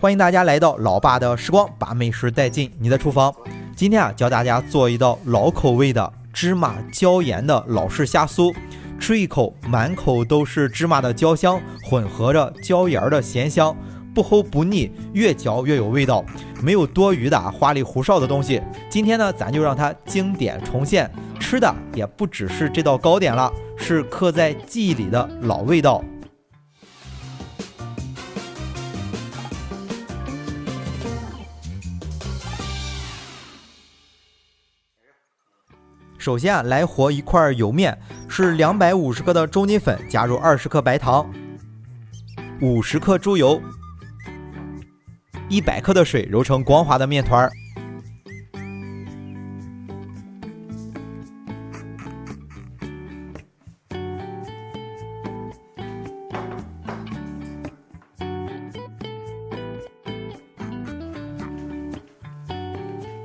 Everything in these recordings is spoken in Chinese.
欢迎大家来到老爸的时光，把美食带进你的厨房。今天教大家做一道老口味的芝麻椒盐的老式虾酥，吃一口满口都是芝麻的焦香，混合着椒盐的咸香，不齁不腻，越嚼越有味道，没有多余的花里胡哨的东西。今天呢，咱就让它经典重现，吃的也不只是这道糕点了，是刻在记忆里的老味道。首先来和一块油面，是250克的中筋粉，加入20克白糖，50克猪油，100克的水，揉成光滑的面团。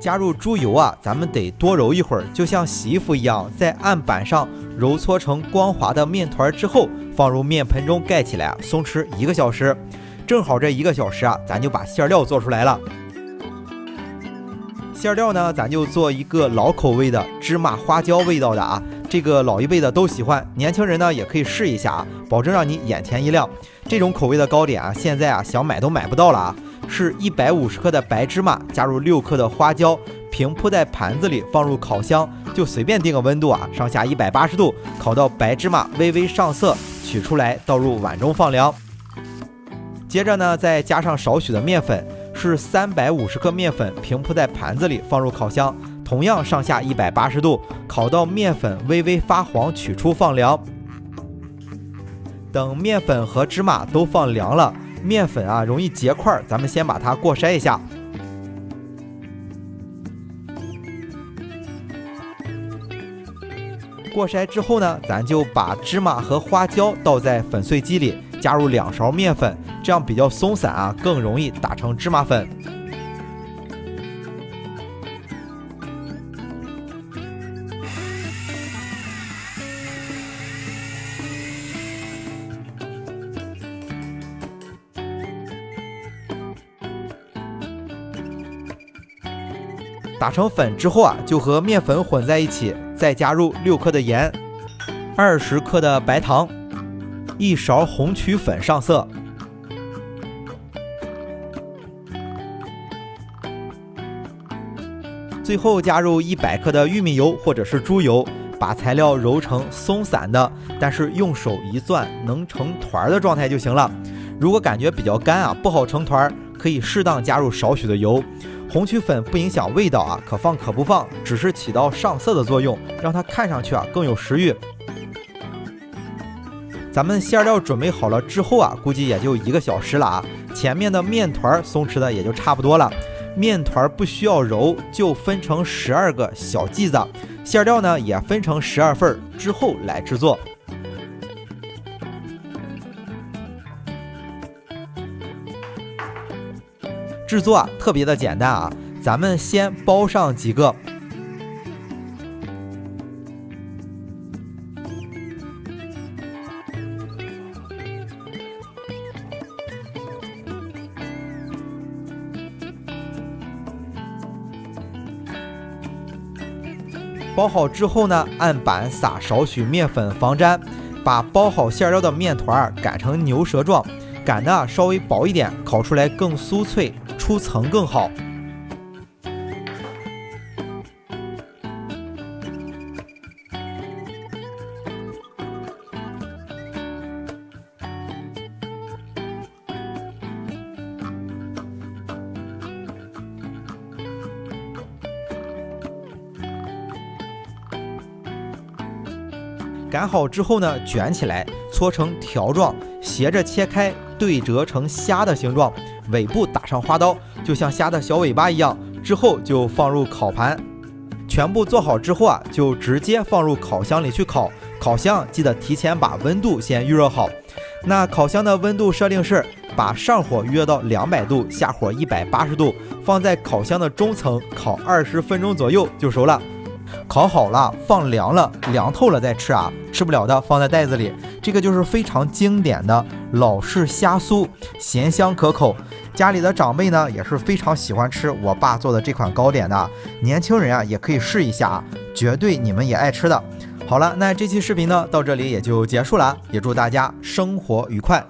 加入猪油啊，咱们得多揉一会儿，就像洗衣服一样，在案板上揉搓成光滑的面团之后，放入面盆中盖起来，松弛1个小时。正好这1个小时啊，咱就把馅料做出来了。馅料呢，咱就做一个老口味的芝麻花椒味道的啊，这个老一辈的都喜欢，年轻人呢也可以试一下啊，保证让你眼前一亮。这种口味的糕点啊，现在啊想买都买不到了啊。是150克的白芝麻，加入6克的花椒，平铺在盘子里，放入烤箱，就随便定个温度啊，上下180度，烤到白芝麻微微上色，取出来倒入碗中放凉。接着呢，再加上少许的面粉，是350克面粉，平铺在盘子里，放入烤箱，同样上下180度，烤到面粉微微发黄，取出放凉。等面粉和芝麻都放凉了，面粉啊容易结块，咱们先把它过筛一下。过筛之后呢，咱就把芝麻和花椒倒在粉碎机里，加入2勺面粉，这样比较松散啊，更容易打成芝麻粉。打成粉之后啊，就和面粉混在一起，再加入6克的盐，20克的白糖，1勺红曲粉上色，最后加入100克的玉米油或者是猪油，把材料揉成松散的，但是用手一攥能成团的状态就行了。如果感觉比较干啊，不好成团，可以适当加入少许的油。红曲粉不影响味道啊，可放可不放，只是起到上色的作用，让它看上去啊更有食欲。咱们馅料准备好了之后啊，估计也就1个小时了啊。前面的面团松弛的也就差不多了，面团不需要揉，就分成12个小剂子，馅料呢也分成12份，之后来制作。制作啊特别的简单啊，咱们先包上几个，包好之后呢，案板撒少许面粉防粘，把包好馅料的面团擀成牛舌状，擀的稍微薄一点，烤出来更酥脆，出层更好。擀好之后呢，卷起来，搓成条状，斜着切开，对折成虾的形状，尾部打上花刀，就像虾的小尾巴一样。之后就放入烤盘，全部做好之后啊，就直接放入烤箱里去烤。烤箱记得提前把温度先预热好。那烤箱的温度设定是把上火预热到200度，下火180度，放在烤箱的中层烤20分钟左右就熟了。烤好了放凉了，凉透了再吃啊，吃不了的放在袋子里。这个就是非常经典的老式虾酥，咸香可口。家里的长辈呢也是非常喜欢吃我爸做的这款糕点的，年轻人啊也可以试一下，绝对你们也爱吃的。好了，那这期视频呢到这里也就结束了，也祝大家生活愉快。